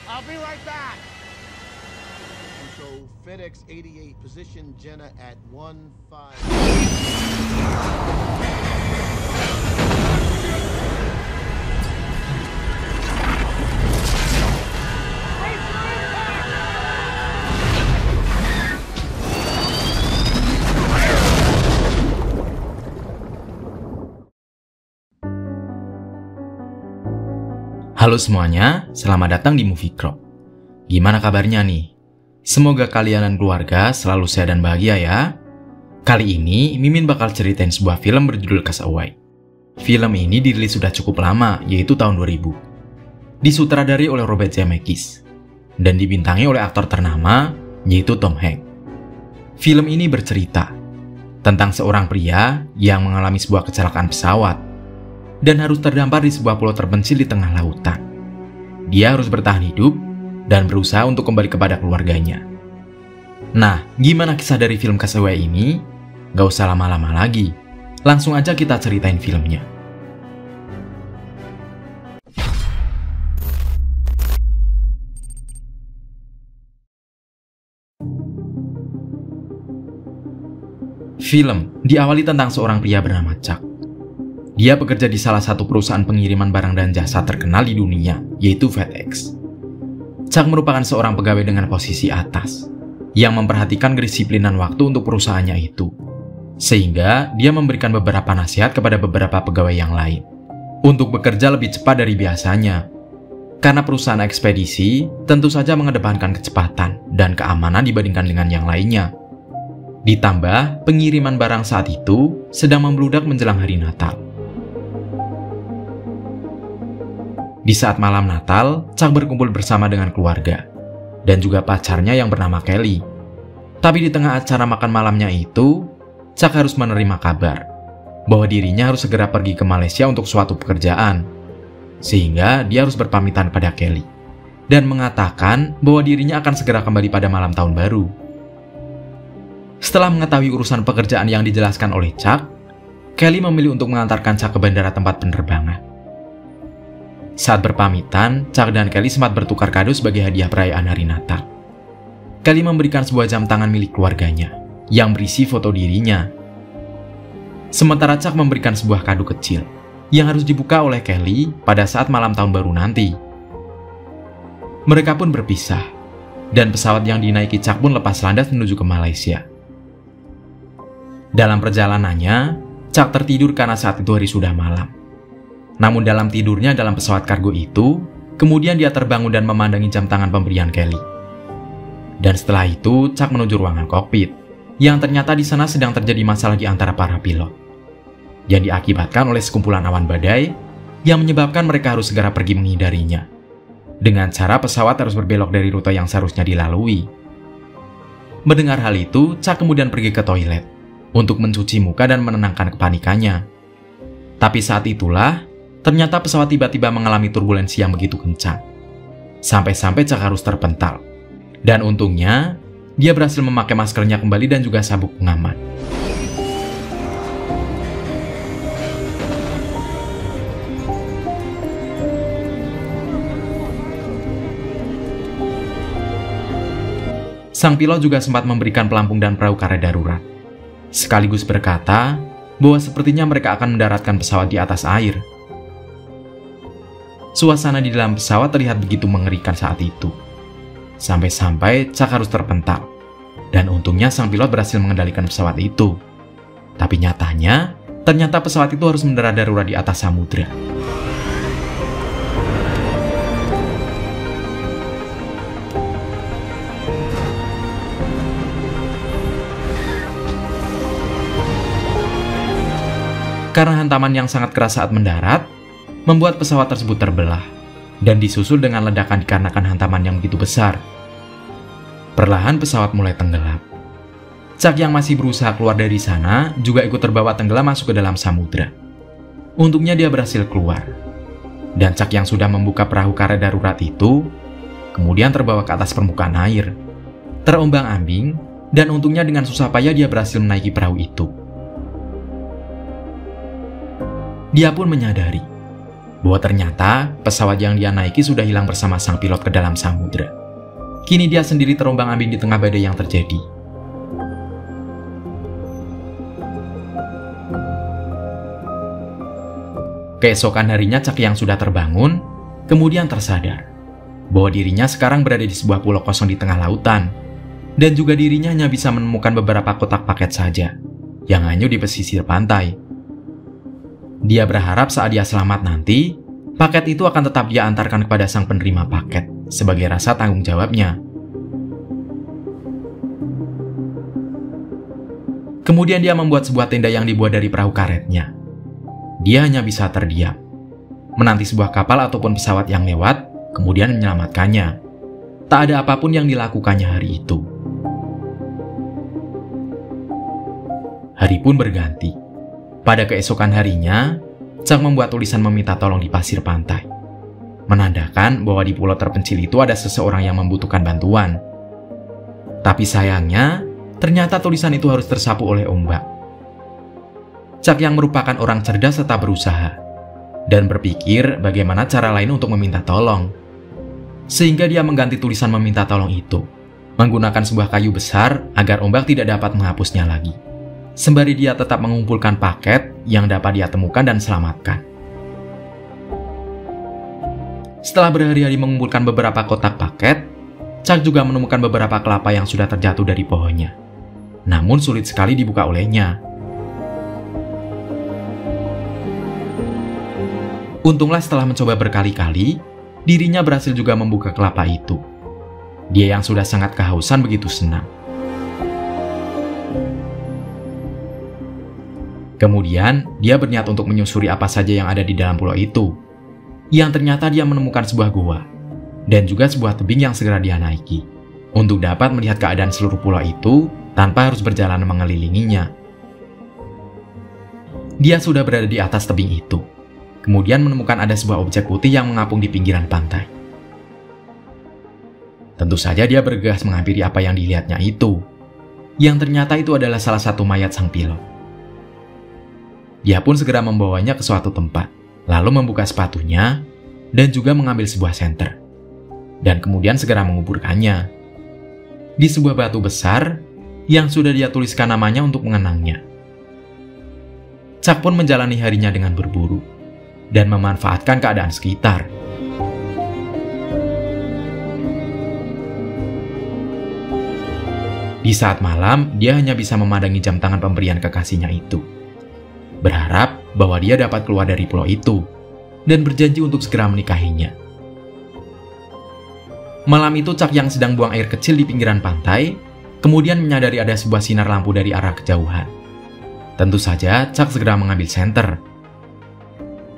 I'll be right back. So FedEx 88 position Jenna at 15. Halo semuanya, selamat datang di Movie Crop. Gimana kabarnya nih? Semoga kalian dan keluarga selalu sehat dan bahagia ya. Kali ini, Mimin bakal ceritain sebuah film berjudul Castaway. Film ini dirilis sudah cukup lama, yaitu tahun 2000. Disutradari oleh Robert Zemeckis dan dibintangi oleh aktor ternama, yaitu Tom Hanks. Film ini bercerita tentang seorang pria yang mengalami sebuah kecelakaan pesawat dan harus terdampar di sebuah pulau terpencil di tengah lautan. Dia harus bertahan hidup dan berusaha untuk kembali kepada keluarganya. Nah, gimana kisah dari film Castaway ini? Gak usah lama-lama lagi, langsung aja kita ceritain filmnya. Film diawali tentang seorang pria bernama Chuck. Dia bekerja di salah satu perusahaan pengiriman barang dan jasa terkenal di dunia, yaitu FedEx. Chuck merupakan seorang pegawai dengan posisi atas, yang memperhatikan kedisiplinan waktu untuk perusahaannya itu. Sehingga dia memberikan beberapa nasihat kepada beberapa pegawai yang lain, untuk bekerja lebih cepat dari biasanya. Karena perusahaan ekspedisi tentu saja mengedepankan kecepatan dan keamanan dibandingkan dengan yang lainnya. Ditambah, pengiriman barang saat itu sedang membludak menjelang hari Natal. Di saat malam Natal, Chuck berkumpul bersama dengan keluarga dan juga pacarnya yang bernama Kelly. Tapi di tengah acara makan malamnya itu, Chuck harus menerima kabar bahwa dirinya harus segera pergi ke Malaysia untuk suatu pekerjaan. Sehingga dia harus berpamitan pada Kelly dan mengatakan bahwa dirinya akan segera kembali pada malam tahun baru. Setelah mengetahui urusan pekerjaan yang dijelaskan oleh Chuck, Kelly memilih untuk mengantarkan Chuck ke bandara tempat penerbangan. Saat berpamitan, Chuck dan Kelly sempat bertukar kado sebagai hadiah perayaan hari Natal. Kelly memberikan sebuah jam tangan milik keluarganya, yang berisi foto dirinya. Sementara Chuck memberikan sebuah kado kecil, yang harus dibuka oleh Kelly pada saat malam tahun baru nanti. Mereka pun berpisah, dan pesawat yang dinaiki Chuck pun lepas landas menuju ke Malaysia. Dalam perjalanannya, Chuck tertidur karena saat itu hari sudah malam. Namun dalam tidurnya dalam pesawat kargo itu, kemudian dia terbangun dan memandangi jam tangan pemberian Kelly. Dan setelah itu, Chuck menuju ruangan kokpit, yang ternyata di sana sedang terjadi masalah di antara para pilot, yang diakibatkan oleh sekumpulan awan badai, yang menyebabkan mereka harus segera pergi menghindarinya, dengan cara pesawat harus berbelok dari rute yang seharusnya dilalui. Mendengar hal itu, Chuck kemudian pergi ke toilet, untuk mencuci muka dan menenangkan kepanikannya. Tapi saat itulah, ternyata pesawat tiba-tiba mengalami turbulensi yang begitu kencang. Sampai-sampai Chuck harus terpental. Dan untungnya, dia berhasil memakai maskernya kembali dan juga sabuk pengaman. Sang pilot juga sempat memberikan pelampung dan perahu karet darurat, sekaligus berkata bahwa sepertinya mereka akan mendaratkan pesawat di atas air. Suasana di dalam pesawat terlihat begitu mengerikan saat itu. Sampai-sampai Chuck harus terpental. Dan untungnya sang pilot berhasil mengendalikan pesawat itu. Tapi nyatanya, ternyata pesawat itu harus mendarat darurat di atas samudra. Karena hantaman yang sangat keras saat mendarat, membuat pesawat tersebut terbelah dan disusul dengan ledakan dikarenakan hantaman yang begitu besar. Perlahan pesawat mulai tenggelam. Chuck yang masih berusaha keluar dari sana juga ikut terbawa tenggelam masuk ke dalam samudra. Untungnya dia berhasil keluar. Dan Chuck yang sudah membuka perahu karet darurat itu kemudian terbawa ke atas permukaan air, terombang-ambing, dan untungnya dengan susah payah dia berhasil menaiki perahu itu. Dia pun menyadari bahwa ternyata pesawat yang dia naiki sudah hilang bersama sang pilot ke dalam samudera. Kini dia sendiri terombang-ambing di tengah badai yang terjadi. Keesokan harinya Chuck yang sudah terbangun, kemudian tersadar bahwa dirinya sekarang berada di sebuah pulau kosong di tengah lautan, dan juga dirinya hanya bisa menemukan beberapa kotak paket saja yang hanyut di pesisir pantai. Dia berharap saat dia selamat nanti, paket itu akan tetap dia antarkan kepada sang penerima paket sebagai rasa tanggung jawabnya. Kemudian dia membuat sebuah tenda yang dibuat dari perahu karetnya. Dia hanya bisa terdiam, menanti sebuah kapal ataupun pesawat yang lewat, kemudian menyelamatkannya. Tak ada apapun yang dilakukannya hari itu. Hari pun berganti. Pada keesokan harinya, Chuck membuat tulisan meminta tolong di pasir pantai, menandakan bahwa di pulau terpencil itu ada seseorang yang membutuhkan bantuan. Tapi sayangnya, ternyata tulisan itu harus tersapu oleh ombak. Chuck yang merupakan orang cerdas tetap berusaha dan berpikir bagaimana cara lain untuk meminta tolong. Sehingga dia mengganti tulisan meminta tolong itu menggunakan sebuah kayu besar agar ombak tidak dapat menghapusnya lagi. Sembari dia tetap mengumpulkan paket yang dapat dia temukan dan selamatkan. Setelah berhari-hari mengumpulkan beberapa kotak paket, Chuck juga menemukan beberapa kelapa yang sudah terjatuh dari pohonnya. Namun sulit sekali dibuka olehnya. Untunglah setelah mencoba berkali-kali, dirinya berhasil juga membuka kelapa itu. Dia yang sudah sangat kehausan begitu senang. Kemudian, dia berniat untuk menyusuri apa saja yang ada di dalam pulau itu. Yang ternyata dia menemukan sebuah gua, dan juga sebuah tebing yang segera dia naiki, untuk dapat melihat keadaan seluruh pulau itu tanpa harus berjalan mengelilinginya. Dia sudah berada di atas tebing itu. Kemudian menemukan ada sebuah objek putih yang mengapung di pinggiran pantai. Tentu saja dia bergegas menghampiri apa yang dilihatnya itu, yang ternyata itu adalah salah satu mayat sang pilot. Dia pun segera membawanya ke suatu tempat, lalu membuka sepatunya, dan juga mengambil sebuah senter, dan kemudian segera menguburkannya di sebuah batu besar yang sudah dia tuliskan namanya untuk mengenangnya. Chuck pun menjalani harinya dengan berburu dan memanfaatkan keadaan sekitar. Di saat malam, dia hanya bisa memandangi jam tangan pemberian kekasihnya itu, berharap bahwa dia dapat keluar dari pulau itu dan berjanji untuk segera menikahinya. Malam itu Chuck yang sedang buang air kecil di pinggiran pantai, kemudian menyadari ada sebuah sinar lampu dari arah kejauhan. Tentu saja Chuck segera mengambil senter.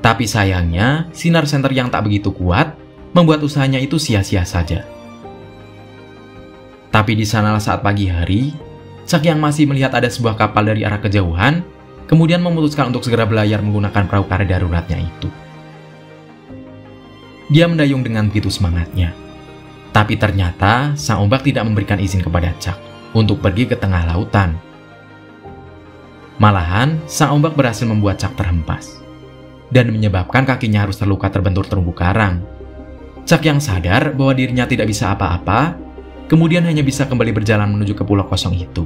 Tapi sayangnya, sinar senter yang tak begitu kuat membuat usahanya itu sia-sia saja. Tapi di sanalah saat pagi hari, Chuck yang masih melihat ada sebuah kapal dari arah kejauhan, kemudian memutuskan untuk segera belayar menggunakan perahu karet daruratnya itu. Dia mendayung dengan begitu semangatnya. Tapi ternyata sang ombak tidak memberikan izin kepada Chuck untuk pergi ke tengah lautan. Malahan, sang ombak berhasil membuat Chuck terhempas dan menyebabkan kakinya harus terluka terbentur terumbu karang. Chuck yang sadar bahwa dirinya tidak bisa apa-apa, kemudian hanya bisa kembali berjalan menuju ke pulau kosong itu.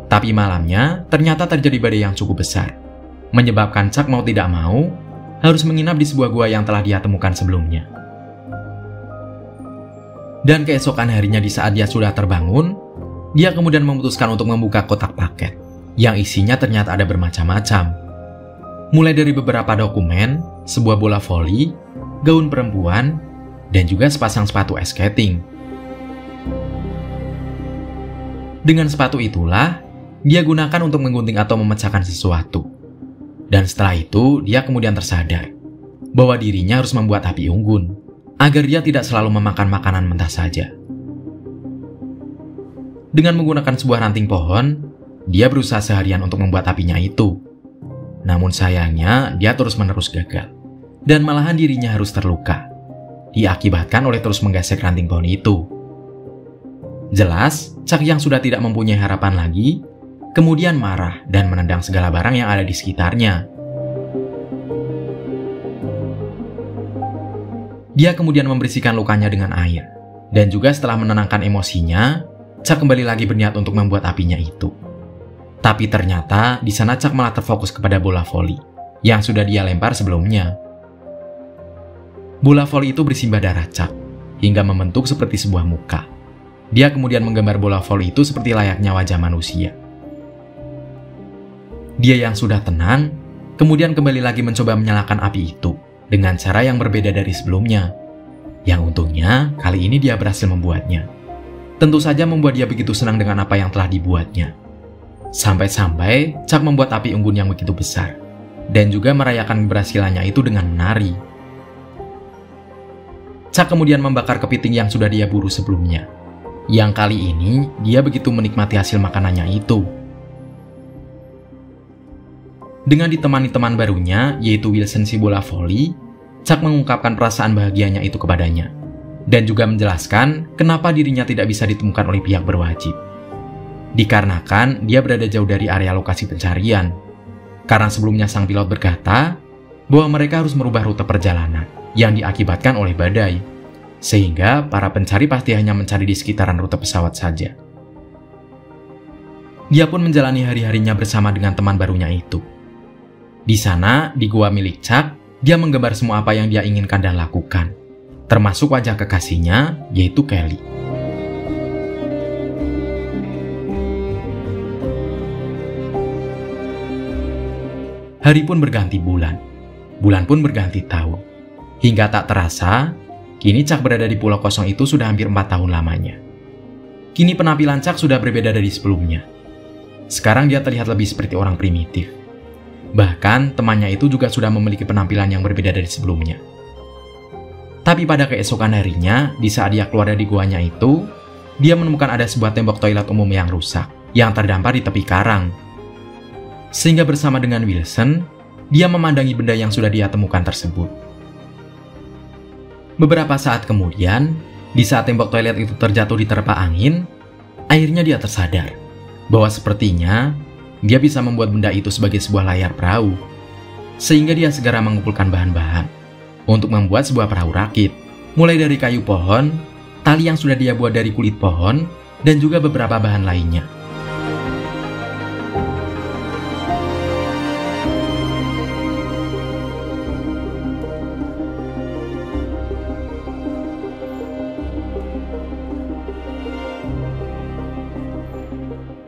Tapi malamnya, ternyata terjadi badai yang cukup besar, menyebabkan Chuck mau tidak mau harus menginap di sebuah gua yang telah dia temukan sebelumnya. Dan keesokan harinya di saat dia sudah terbangun, dia kemudian memutuskan untuk membuka kotak paket, yang isinya ternyata ada bermacam-macam. Mulai dari beberapa dokumen, sebuah bola voli, gaun perempuan, dan juga sepasang sepatu ice skating. Dengan sepatu itulah, dia gunakan untuk menggunting atau memecahkan sesuatu. Dan setelah itu, dia kemudian tersadar bahwa dirinya harus membuat api unggun, agar dia tidak selalu memakan makanan mentah saja. Dengan menggunakan sebuah ranting pohon, dia berusaha seharian untuk membuat apinya itu. Namun sayangnya, dia terus-menerus gagal. Dan malahan dirinya harus terluka, diakibatkan oleh terus menggesek ranting pohon itu. Jelas, Chuck yang sudah tidak mempunyai harapan lagi, kemudian marah dan menendang segala barang yang ada di sekitarnya. Dia kemudian membersihkan lukanya dengan air. Dan juga setelah menenangkan emosinya, Chuck kembali lagi berniat untuk membuat apinya itu. Tapi ternyata di sana Chuck malah terfokus kepada bola voli yang sudah dia lempar sebelumnya. Bola voli itu bersimbah darah Chuck hingga membentuk seperti sebuah muka. Dia kemudian menggambar bola voli itu seperti layaknya wajah manusia. Dia yang sudah tenang, kemudian kembali lagi mencoba menyalakan api itu dengan cara yang berbeda dari sebelumnya. Yang untungnya, kali ini dia berhasil membuatnya. Tentu saja membuat dia begitu senang dengan apa yang telah dibuatnya. Sampai-sampai Chuck membuat api unggun yang begitu besar, dan juga merayakan keberhasilannya itu dengan menari. Chuck kemudian membakar kepiting yang sudah dia buru sebelumnya. Yang kali ini, dia begitu menikmati hasil makanannya itu. Dengan ditemani teman barunya, yaitu Wilson si bola voli, Chuck mengungkapkan perasaan bahagianya itu kepadanya, dan juga menjelaskan kenapa dirinya tidak bisa ditemukan oleh pihak berwajib. Dikarenakan dia berada jauh dari area lokasi pencarian, karena sebelumnya sang pilot berkata bahwa mereka harus merubah rute perjalanan yang diakibatkan oleh badai, sehingga para pencari pasti hanya mencari di sekitaran rute pesawat saja. Dia pun menjalani hari-harinya bersama dengan teman barunya itu. Di sana, di gua milik Chuck, dia menggambar semua apa yang dia inginkan dan lakukan, termasuk wajah kekasihnya, yaitu Kelly. Hari pun berganti bulan pun berganti tahun. Hingga tak terasa, kini Chuck berada di pulau kosong itu sudah hampir 4 tahun lamanya. Kini penampilan Chuck sudah berbeda dari sebelumnya. Sekarang dia terlihat lebih seperti orang primitif. Bahkan temannya itu juga sudah memiliki penampilan yang berbeda dari sebelumnya. Tapi pada keesokan harinya, di saat dia keluar dari guanya itu, dia menemukan ada sebuah tembok toilet umum yang rusak, yang terdampar di tepi karang. Sehingga bersama dengan Wilson, dia memandangi benda yang sudah dia temukan tersebut. Beberapa saat kemudian, di saat tembok toilet itu terjatuh di terpa angin, akhirnya dia tersadar bahwa sepertinya dia bisa membuat benda itu sebagai sebuah layar perahu. Sehingga dia segera mengumpulkan bahan-bahan untuk membuat sebuah perahu rakit, mulai dari kayu pohon, tali yang sudah dia buat dari kulit pohon, dan juga beberapa bahan lainnya.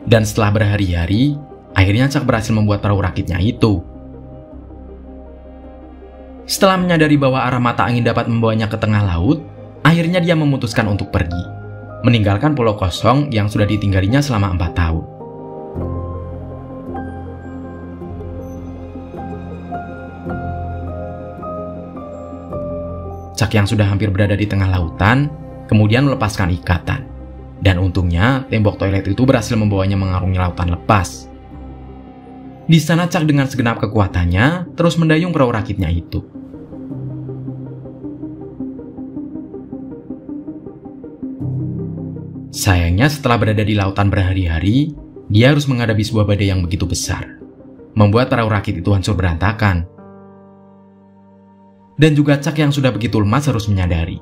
Dan setelah berhari-hari, akhirnya Chuck berhasil membuat perahu rakitnya itu. Setelah menyadari bahwa arah mata angin dapat membawanya ke tengah laut, akhirnya dia memutuskan untuk pergi, meninggalkan pulau kosong yang sudah ditinggalinya selama 4 tahun. Chuck yang sudah hampir berada di tengah lautan, kemudian melepaskan ikatan. Dan untungnya, tembok toilet itu berhasil membawanya mengarungi lautan lepas. Di sana Chuck dengan segenap kekuatannya terus mendayung perahu rakitnya itu. Sayangnya setelah berada di lautan berhari-hari, dia harus menghadapi sebuah badai yang begitu besar, membuat perahu rakit itu hancur berantakan. Dan juga Chuck yang sudah begitu lemas harus menyadari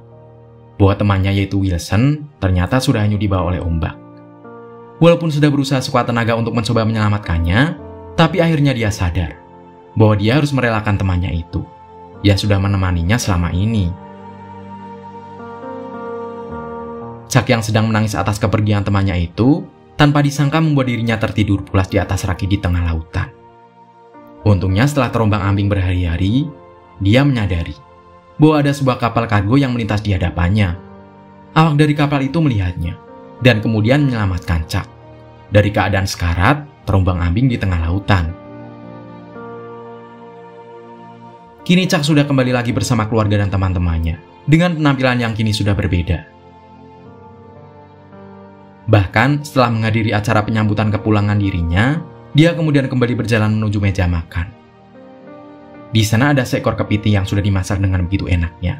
bahwa temannya yaitu Wilson ternyata sudah hanyut dibawa oleh ombak. Walaupun sudah berusaha sekuat tenaga untuk mencoba menyelamatkannya, tapi akhirnya dia sadar bahwa dia harus merelakan temannya itu yang sudah menemaninya selama ini. Chuck yang sedang menangis atas kepergian temannya itu, tanpa disangka membuat dirinya tertidur pulas di atas rakit di tengah lautan. Untungnya setelah terombang-ambing berhari-hari, dia menyadari bahwa ada sebuah kapal kargo yang melintas di hadapannya. Awak dari kapal itu melihatnya, dan kemudian menyelamatkan Chuck dari keadaan sekarat terombang-ambing di tengah lautan. Kini Chuck sudah kembali lagi bersama keluarga dan teman-temannya, dengan penampilan yang kini sudah berbeda. Bahkan setelah menghadiri acara penyambutan kepulangan dirinya, dia kemudian kembali berjalan menuju meja makan. Di sana ada seekor kepiting yang sudah dimasak dengan begitu enaknya.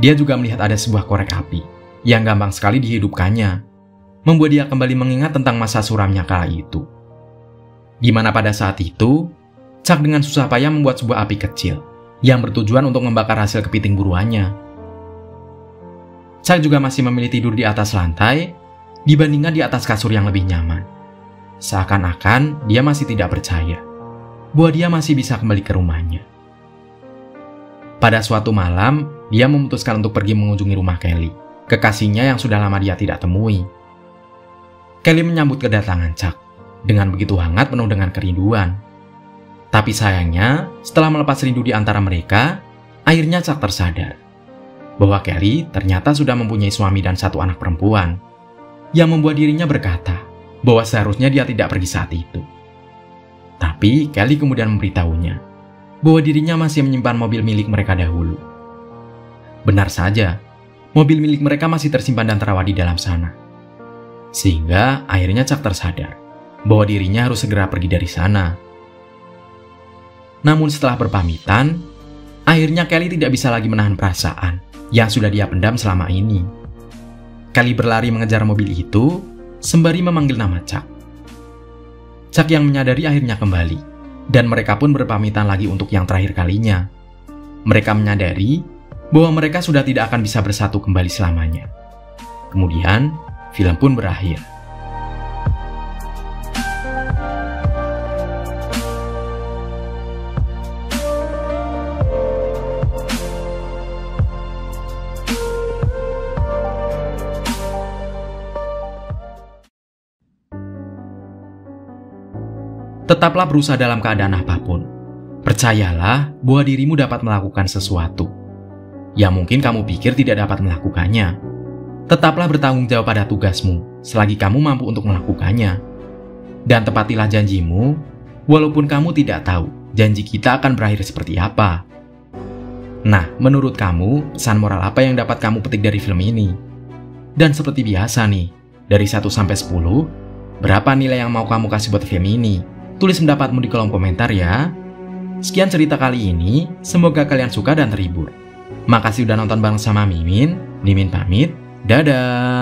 Dia juga melihat ada sebuah korek api yang gampang sekali dihidupkannya, membuat dia kembali mengingat tentang masa suramnya kala itu. Di mana pada saat itu, Chuck dengan susah payah membuat sebuah api kecil yang bertujuan untuk membakar hasil kepiting buruannya. Chuck juga masih memilih tidur di atas lantai dibandingkan di atas kasur yang lebih nyaman. Seakan-akan dia masih tidak percaya bahwa dia masih bisa kembali ke rumahnya. Pada suatu malam, dia memutuskan untuk pergi mengunjungi rumah Kelly, kekasihnya yang sudah lama dia tidak temui. Kelly menyambut kedatangan Chuck dengan begitu hangat penuh dengan kerinduan. Tapi sayangnya, setelah melepas rindu di antara mereka, akhirnya Chuck tersadar bahwa Kelly ternyata sudah mempunyai suami dan satu anak perempuan, yang membuat dirinya berkata bahwa seharusnya dia tidak pergi saat itu. Tapi Kelly kemudian memberitahunya bahwa dirinya masih menyimpan mobil milik mereka dahulu. Benar saja, mobil milik mereka masih tersimpan dan terawat di dalam sana. Sehingga akhirnya Chuck tersadar bahwa dirinya harus segera pergi dari sana. Namun setelah berpamitan, akhirnya Kelly tidak bisa lagi menahan perasaan yang sudah dia pendam selama ini. Kelly berlari mengejar mobil itu sembari memanggil nama Chuck. Chuck yang menyadari akhirnya kembali, dan mereka pun berpamitan lagi untuk yang terakhir kalinya. Mereka menyadari bahwa mereka sudah tidak akan bisa bersatu kembali selamanya. Kemudian, film pun berakhir. Tetaplah berusaha dalam keadaan apapun. Percayalah bahwa dirimu dapat melakukan sesuatu yang mungkin kamu pikir tidak dapat melakukannya. Tetaplah bertanggung jawab pada tugasmu selagi kamu mampu untuk melakukannya. Dan tepatilah janjimu, walaupun kamu tidak tahu janji kita akan berakhir seperti apa. Nah, menurut kamu, pesan moral apa yang dapat kamu petik dari film ini? Dan seperti biasa nih, dari 1 sampai 10, berapa nilai yang mau kamu kasih buat film ini? Tulis pendapatmu di kolom komentar ya. Sekian cerita kali ini, semoga kalian suka dan terhibur. Makasih udah nonton bareng sama Mimin. Mimin pamit, dadah.